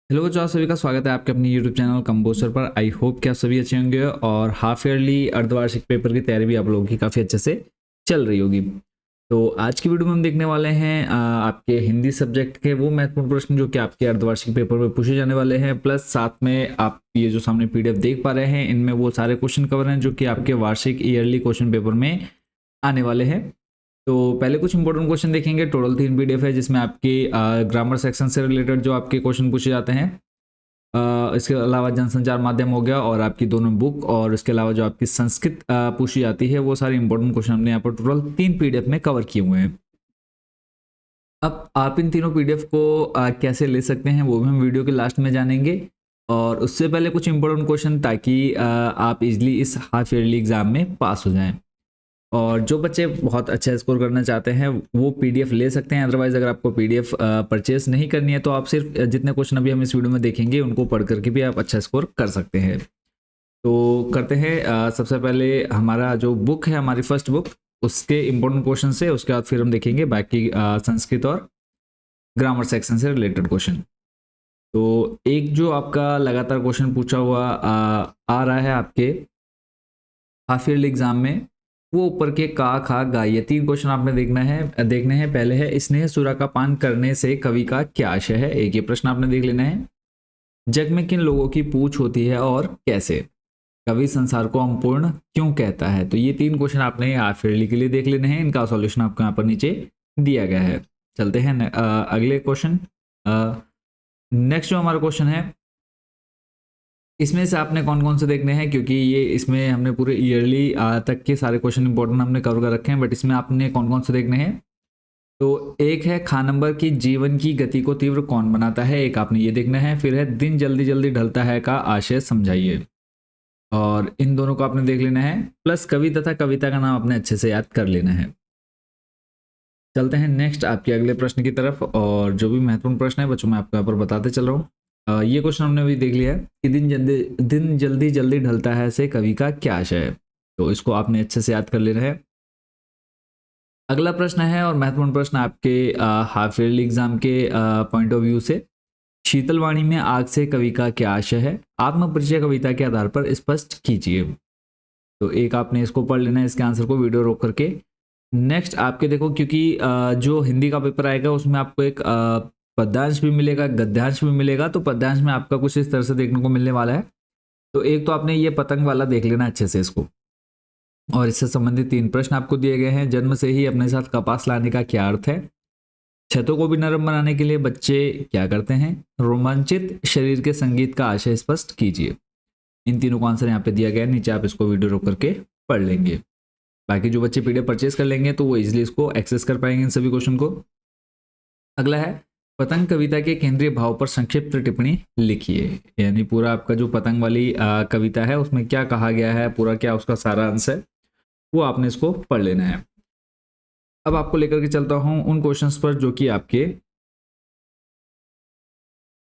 Hello बच्चों, आप सभी का स्वागत है आपके अपने यूट्यूब चैनल कंपोस्टर पर। आई होप कि आप सभी अच्छे होंगे और हाफ ईयरली अर्धवार्षिक पेपर की तैयारी भी आप लोगों की काफ़ी अच्छे से चल रही होगी। तो आज की वीडियो में हम देखने वाले हैं आपके हिंदी सब्जेक्ट के वो महत्वपूर्ण प्रश्न जो कि आपके अर्धवार्षिक पेपर में पूछे जाने वाले हैं, प्लस साथ में आप ये जो सामने पीडीएफ देख पा रहे हैं इनमें वो सारे क्वेश्चन कवर हैं जो कि आपके वार्षिक ईयरली क्वेश्चन पेपर में आने वाले हैं। तो पहले कुछ इंपॉर्टेंट क्वेश्चन देखेंगे। टोटल 3 पीडीएफ है जिसमें आपकी ग्रामर सेक्शन से रिलेटेड जो आपके क्वेश्चन पूछे जाते हैं। इसके अलावा जनसंचार माध्यम हो गया और आपकी दोनों बुक, और इसके अलावा जो आपकी संस्कृत पूछी जाती है वो सारी इंपॉर्टेंट क्वेश्चन हमने यहाँ पर टोटल 3 पीडीएफ में कवर किए हुए हैं। अब आप इन तीनों पीडीएफ को कैसे ले सकते हैं वो भी हम वीडियो के लास्ट में जानेंगे, और उससे पहले कुछ इंपॉर्टेंट क्वेश्चन ताकि आप इजली इस हाफ ईयरली एग्जाम में पास हो जाएं। और जो बच्चे बहुत अच्छा स्कोर करना चाहते हैं वो पीडीएफ ले सकते हैं। अदरवाइज अगर आपको पीडीएफ परचेस नहीं करनी है तो आप सिर्फ जितने क्वेश्चन अभी हम इस वीडियो में देखेंगे उनको पढ़ करके भी आप अच्छा स्कोर कर सकते हैं। तो करते हैं सबसे पहले हमारा जो बुक है, हमारी फर्स्ट बुक, उसके इंपॉर्टेंट क्वेश्चन से, उसके बाद फिर हम देखेंगे बाकी संस्कृत और ग्रामर सेक्शन से रिलेटेड क्वेश्चन। तो एक जो आपका लगातार क्वेश्चन पूछा हुआ आ रहा है आपके हाफ ईयरली एग्जाम में, वो ऊपर के का खा गा, ये 3 क्वेश्चन आपने देखने हैं। पहले है स्नेह सुरा का पान करने से कवि का क्या आशय है। एक ये प्रश्न आपने देख लेना है। जग में किन लोगों की पूछ होती है और कैसे। कवि संसार को अपूर्ण क्यों कहता है। तो ये 3 क्वेश्चन आपने हाफ ईयरली के लिए देख लेने हैं। इनका सॉल्यूशन आपको यहाँ पर नीचे दिया गया है। चलते हैं अगले क्वेश्चन। नेक्स्ट जो हमारा क्वेश्चन है, इसमें से आपने कौन कौन से देखने हैं, क्योंकि ये इसमें हमने पूरे ईयरली तक के सारे क्वेश्चन इंपॉर्टेंट हमने कवर कर रखे हैं, बट इसमें आपने कौन कौन से देखने हैं। तो एक है खा नंबर की जीवन की गति को तीव्र कौन बनाता है, एक आपने ये देखना है। फिर है दिन जल्दी जल्दी ढलता है का आशय समझाइए, और इन दोनों को आपने देख लेना है। प्लस कवि तथा कविता का नाम आपने अच्छे से याद कर लेना है। चलते हैं नेक्स्ट आपके अगले प्रश्न की तरफ, और जो भी महत्वपूर्ण प्रश्न है बच्चों मैं आपको यहाँ पर बताते चल रहा हूँ। ये क्वेश्चन हमने अभी देख लिया है कि दिन जल्दी जल्दी ढलता है से कवि का क्या आशय है। तो इसको आपने अच्छे से याद कर लेना है। अगला प्रश्न है और महत्वपूर्ण प्रश्न आपके हाफ ईयरली एग्जाम के पॉइंट ऑफ व्यू से, शीतलवाणी में आग से कवि का क्या आशय है, आत्म परिचय कविता के आधार पर स्पष्ट कीजिए। तो एक आपने इसको पढ़ लेना है, इसके आंसर को वीडियो रोक करके। नेक्स्ट आपके देखो, क्योंकि जो हिंदी का पेपर आएगा उसमें आपको एक पद्यांश भी मिलेगा, गद्यांश भी मिलेगा। तो पद्यांश में आपका कुछ इस तरह से देखने को मिलने वाला है। तो एक तो आपने ये पतंग वाला देख लेना अच्छे से इसको, और इससे संबंधित 3 प्रश्न आपको दिए गए हैं। जन्म से ही अपने साथ कपास लाने का क्या अर्थ है, छतों को भी नरम बनाने के लिए बच्चे क्या करते हैं, रोमांचित शरीर के संगीत का आशय स्पष्ट कीजिए। इन तीनों का आंसर यहाँ पे दिया गया है, नीचे आप इसको वीडियो रोक करके पढ़ लेंगे। बाकी जो बच्चे पीडीएफ परचेज कर लेंगे तो वो इजिली इसको एक्सेस कर पाएंगे इन सभी क्वेश्चन को। अगला है पतंग कविता के केंद्रीय भाव पर संक्षिप्त टिप्पणी लिखिए। यानी पूरा आपका जो पतंग वाली कविता है उसमें क्या कहा गया है, पूरा क्या उसका सारा अंश है, वो आपने इसको पढ़ लेना है। अब आपको लेकर के चलता हूं उन क्वेश्चंस पर जो कि आपके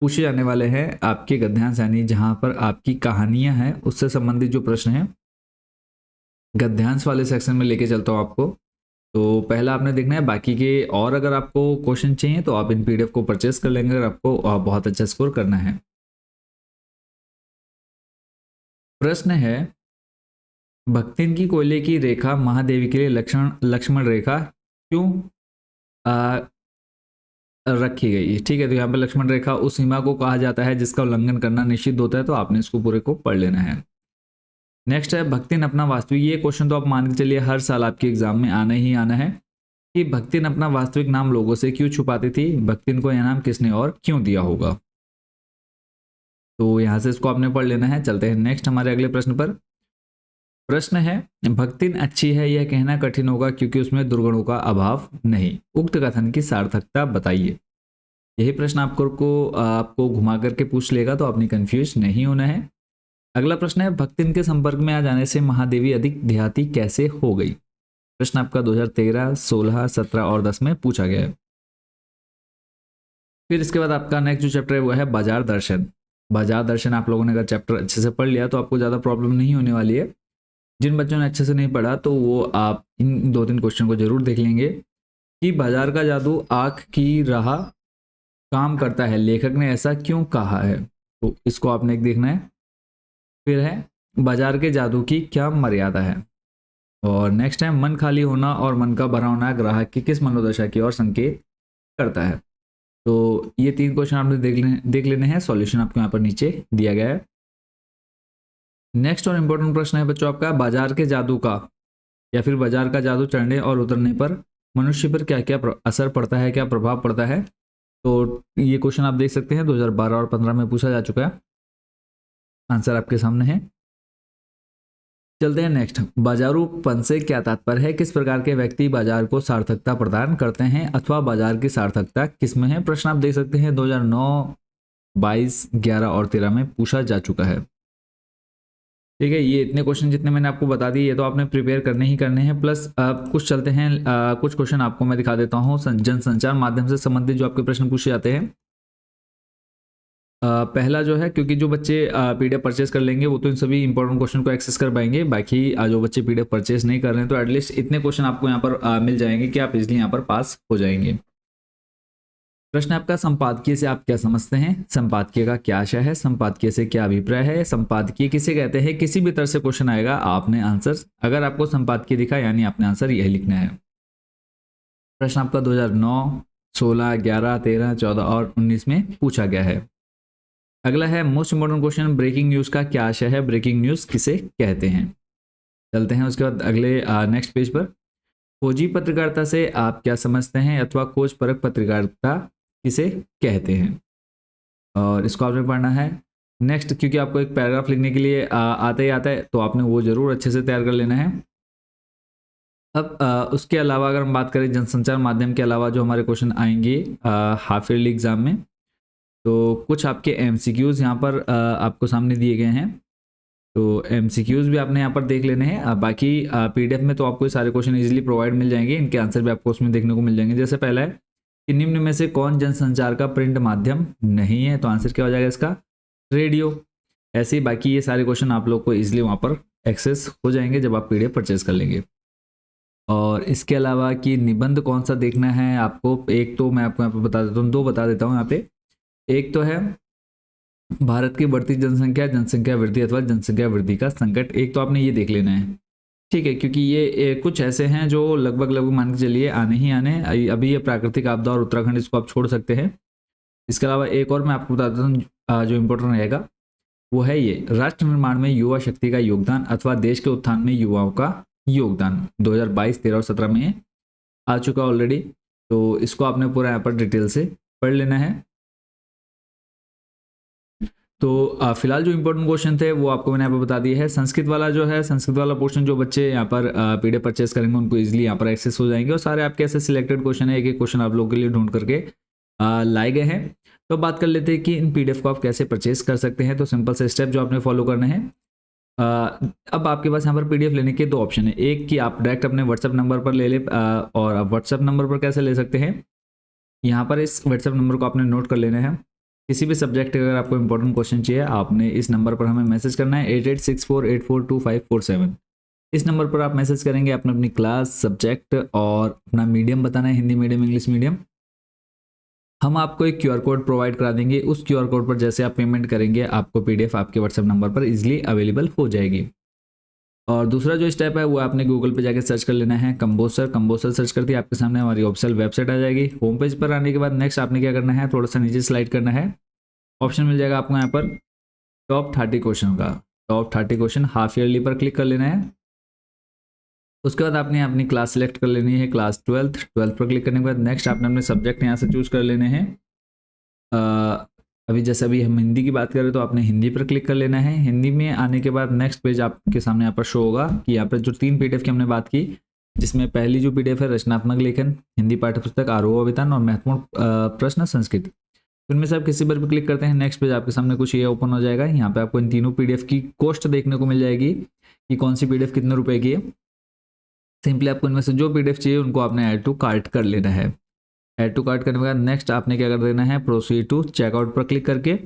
पूछे जाने वाले हैं आपके गद्यांश, यानी जहां पर आपकी कहानियां हैं उससे संबंधित जो प्रश्न है गद्यांश वाले सेक्शन में लेके चलता हूं आपको। तो पहला आपने देखना है। बाकी के और अगर आपको क्वेश्चन चाहिए तो आप इन पीडीएफ को परचेस कर लेंगे अगर आपको बहुत अच्छा स्कोर करना है। प्रश्न है, भक्तिन की कोयले की रेखा महादेवी के लिए लक्ष्मण रेखा क्यों आ, रखी गई है। ठीक है, तो यहाँ पे लक्ष्मण रेखा उस सीमा को कहा जाता है जिसका उल्लंघन करना निषिद्ध होता है। तो आपने इसको पूरे को पढ़ लेना है। नेक्स्ट है भक्तिन अपना वास्तविक, ये क्वेश्चन तो आप मान के चलिए हर साल आपके एग्जाम में आना ही आना है, कि भक्तिन अपना वास्तविक नाम लोगों से क्यों छुपाती थी, भक्तिन को यह नाम किसने और क्यों दिया होगा। तो यहां से इसको आपने पढ़ लेना है। चलते हैं नेक्स्ट हमारे अगले प्रश्न पर। प्रश्न है, भक्तिन अच्छी है यह कहना कठिन होगा क्योंकि उसमें दुर्गुणों का अभाव नहीं, उक्त कथन की सार्थकता बताइए। यही प्रश्न आपको घुमा करके पूछ लेगा, तो आपने कंफ्यूज नहीं होना है। अगला प्रश्न है, भक्तिन के संपर्क में आ जाने से महादेवी अधिक देहाती कैसे हो गई। प्रश्न आपका 2013, 16, 17 और 10 में पूछा गया है। फिर इसके बाद आपका नेक्स्ट जो चैप्टर है वो है बाजार दर्शन। बाजार दर्शन आप लोगों ने अगर चैप्टर अच्छे से पढ़ लिया तो आपको ज़्यादा प्रॉब्लम नहीं होने वाली है। जिन बच्चों ने अच्छे से नहीं पढ़ा तो वो आप इन 2-3 क्वेश्चन को जरूर देख लेंगे, कि बाजार का जादू, आँख की राह, काम करता है, लेखक ने ऐसा क्यों कहा है, तो इसको आपने एक देखना है। फिर है बाजार के जादू की क्या मर्यादा है, और नेक्स्ट है मन खाली होना और मन का भरा होना ग्राहक की किस मनोदशा की ओर संकेत करता है। तो ये 3 क्वेश्चन आपने देख लेने हैं, सॉल्यूशन आपको यहाँ पर नीचे दिया गया है। नेक्स्ट और इम्पोर्टेंट प्रश्न है बच्चों आपका, बाजार के जादू का या फिर बाजार का जादू चढ़ने और उतरने पर मनुष्य पर क्या क्या असर पड़ता है, क्या प्रभाव पड़ता है। तो ये क्वेश्चन आप देख सकते हैं 2012 और 15 में पूछा जा चुका है, आंसर आपके सामने है। चलते हैं नेक्स्ट, बाजारूपन से क्या तात्पर्य है, किस प्रकार के व्यक्ति बाजार को सार्थकता प्रदान करते हैं अथवा बाजार की सार्थकता किसमें है। प्रश्न आप देख सकते हैं 2009, 22, 11 और 13 में पूछा जा चुका है। ठीक है, ये इतने क्वेश्चन जितने मैंने आपको बता दिए ये तो आपने प्रिपेयर करने ही करने हैं, प्लस कुछ चलते हैं कुछ क्वेश्चन आपको मैं दिखा देता हूँ जनसंचार माध्यम से संबंधित जो आपके प्रश्न पूछे जाते हैं। पहला जो है, क्योंकि जो बच्चे पीडीएफ परचेस कर लेंगे वो तो इन सभी इंपॉर्टेंट क्वेश्चन को एक्सेस कर पाएंगे, बाकी जो बच्चे पीडीएफ परचेस नहीं कर रहे हैं तो एटलीस्ट इतने क्वेश्चन आपको यहाँ पर मिल जाएंगे कि आप इजिली यहाँ पर पास हो जाएंगे। प्रश्न आपका, संपादकीय से आप क्या समझते हैं, संपादकीय का क्या आशय है, संपादकीय से क्या अभिप्राय है, संपादकीय किसे कहते हैं। किसी भी तरह से क्वेश्चन आएगा आपने आंसर, अगर आपको संपादकीय दिखा यानी आपने आंसर यही लिखना है। प्रश्न आपका 2009, 16, 11, 13, 14 और 19 में पूछा गया है। अगला है most important question, breaking news का क्या आशय है, ब्रेकिंग न्यूज किसे कहते हैं। चलते हैं उसके बाद अगले नेक्स्ट पेज पर, खोजी पत्रकारिता से आप क्या समझते हैं अथवा खोज परक पत्रकारिता किसे कहते हैं, और इसको आपने पढ़ना है। नेक्स्ट, क्योंकि आपको एक पैराग्राफ लिखने के लिए आता ही आता है तो आपने वो जरूर अच्छे से तैयार कर लेना है। अब उसके अलावा अगर हम बात करें जनसंचार माध्यम के अलावा जो हमारे क्वेश्चन आएंगे हाफ ईयरली एग्जाम में, तो कुछ आपके एमसीक्यूज यहाँ पर आपको सामने दिए गए हैं, तो एमसीक्यूज भी आपने यहाँ पर देख लेने हैं। बाकी पीडीएफ में तो आपको ये सारे क्वेश्चन इजीली प्रोवाइड मिल जाएंगे, इनके आंसर भी आपको उसमें देखने को मिल जाएंगे। जैसे पहला है कि निम्न में से कौन जनसंचार का प्रिंट माध्यम नहीं है, तो आंसर क्या हो जाएगा इसका, रेडियो। ऐसे ही बाकी ये सारे क्वेश्चन आप लोग को इजीली वहाँ पर एक्सेस हो जाएंगे जब आप पीडीएफ परचेज कर लेंगे। और इसके अलावा कि निबंध कौन सा देखना है आपको, एक तो मैं आपको यहाँ पर बता देता हूँ, 2 बता देता हूँ यहाँ पे। एक तो है भारत की बढ़ती जनसंख्या, जनसंख्या वृद्धि अथवा जनसंख्या वृद्धि का संकट, एक तो आपने ये देख लेना है। ठीक है, क्योंकि ये कुछ ऐसे हैं जो लगभग मान के चलिए आने ही आने, अभी ये प्राकृतिक आपदा और उत्तराखंड इसको आप छोड़ सकते हैं। इसके अलावा एक और मैं आपको बता देता हूँ जो इम्पोर्टेंट रहेगा, वो है ये राष्ट्र निर्माण में युवा शक्ति का योगदान अथवा देश के उत्थान में युवाओं का योगदान, 2022, 13 और 17 में आ चुका ऑलरेडी, तो इसको आपने पूरा यहाँ पर डिटेल से पढ़ लेना है। तो फिलहाल जो इंपॉर्टेंट क्वेश्चन थे वो आपको मैंने यहाँ पर बता दिया है। संस्कृत वाला जो है, संस्कृत वाला पोर्शन जो बच्चे यहाँ पर पीडीएफ परचेस करेंगे उनको इजीली यहाँ पर एक्सेस हो जाएंगे, और सारे आपके ऐसे सिलेक्टेड क्वेश्चन है, एक एक क्वेश्चन आप लोगों के लिए ढूंढ करके लाए गए हैं। तो बात कर लेते हैं कि इन पीडीएफ को आप कैसे परचेस कर सकते हैं। तो सिंपल से स्टेप जो आपने फॉलो करने हैं, अब आपके पास यहाँ पर पीडीएफ लेने के 2 ऑप्शन है। एक कि आप डायरेक्ट अपने व्हाट्सएप नंबर पर ले ले, और आप व्हाट्सएप नंबर पर कैसे ले सकते हैं, यहाँ पर इस व्हाट्सएप नंबर को आपने नोट कर लेना है। किसी भी सब्जेक्ट का अगर आपको इंपॉर्टेंट क्वेश्चन चाहिए आपने इस नंबर पर हमें मैसेज करना है 8864842547। इस नंबर पर आप मैसेज करेंगे, अपनी क्लास, सब्जेक्ट और अपना मीडियम बताना है, हिंदी मीडियम, इंग्लिश मीडियम। हम आपको एक क्यूआर कोड प्रोवाइड करा देंगे, उस क्यूआर कोड पर जैसे आप पेमेंट करेंगे आपको पीडीएफ आपके व्हाट्सएप नंबर पर इजीली अवेलेबल हो जाएगी। और दूसरा जो स्टेप है वो आपने गूगल पे जाके सर्च कर लेना है कंबोसर। कंबोसर सर्च करते ही आपके सामने हमारी ऑफिशियल वेबसाइट आ जाएगी। होम पेज पर आने के बाद नेक्स्ट आपने क्या करना है, थोड़ा सा नीचे स्लाइड करना है, ऑप्शन मिल जाएगा आपको यहाँ पर टॉप 30 क्वेश्चन का। टॉप 30 क्वेश्चन हाफ ईयरली पर क्लिक कर लेना है। उसके बाद आपने अपनी क्लास सेलेक्ट कर लेनी है, क्लास 12 पर क्लिक करने के बाद नेक्स्ट आपने अपने सब्जेक्ट यहाँ से चूज कर लेने हैं। अभी जैसे अभी हम हिंदी की बात करें तो आपने हिंदी पर क्लिक कर लेना है। हिंदी में आने के बाद नेक्स्ट पेज आपके सामने यहाँ पर शो होगा कि यहाँ पर जो 3 पीडीएफ की हमने बात की, जिसमें पहली जो पीडीएफ है रचनात्मक लेखन, हिंदी पाठ्यपुस्तक, आरोह अभिधान और महत्वपूर्ण प्रश्न संस्कृत, इनमें से आप किसी पर भी क्लिक करते हैं नेक्स्ट पेज आपके सामने कुछ ये ओपन हो जाएगा। यहाँ पे आपको इन तीनों पीडीएफ की कॉस्ट देखने को मिल जाएगी कि कौन सी पीडीएफ कितने रुपए की है। सिंपली आपको इनमें से जो पीडीएफ चाहिए उनको आपने ऐड टू कार्ट कर लेना है। ऐड टू कार्ट करने के बाद नेक्स्ट आपने क्या कर देना है, प्रोसीड टू चेकआउट पर क्लिक करके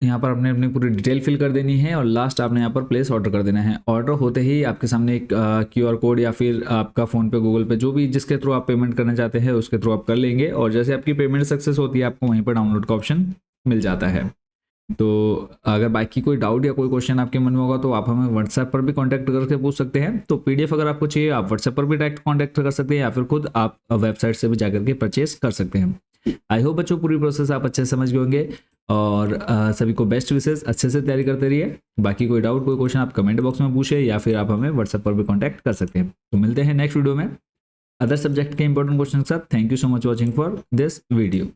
यहाँ पर आपने अपनी पूरी डिटेल फिल कर देनी है और लास्ट आपने यहाँ पर प्लेस ऑर्डर कर देना है। ऑर्डर होते ही आपके सामने एक QR कोड या फिर आपका फ़ोन पे, गूगल पे, जो भी जिसके थ्रू आप पेमेंट करना चाहते हैं उसके थ्रू आप कर लेंगे और जैसे आपकी पेमेंट सक्सेस होती है आपको वहीं पर डाउनलोड का ऑप्शन मिल जाता है। तो अगर बाकी कोई डाउट या कोई क्वेश्चन आपके मन में होगा तो आप हमें व्हाट्सएप पर भी कांटेक्ट करके पूछ सकते हैं। तो PDF अगर आपको चाहिए आप व्हाट्सएप पर भी डायरेक्ट कांटेक्ट कर सकते हैं या फिर खुद आप वेबसाइट से भी जाकर के परचेस कर सकते हैं। आई होप बच्चों पूरी प्रोसेस आप अच्छे से समझ गए होंगे और सभी को बेस्ट विशेष, अच्छे से तैयारी करते रहिए। बाकी कोई डाउट कोई क्वेश्चन आप कमेंट बॉक्स में पूछे या फिर आप हमें व्हाट्सएप पर भी कॉन्टैक्ट कर सकते हैं। तो मिलते हैं नेक्स्ट वीडियो में अदर सब्जेक्ट के इंपॉर्टेंट क्वेश्चन के साथ। Thank you so much watching for this video.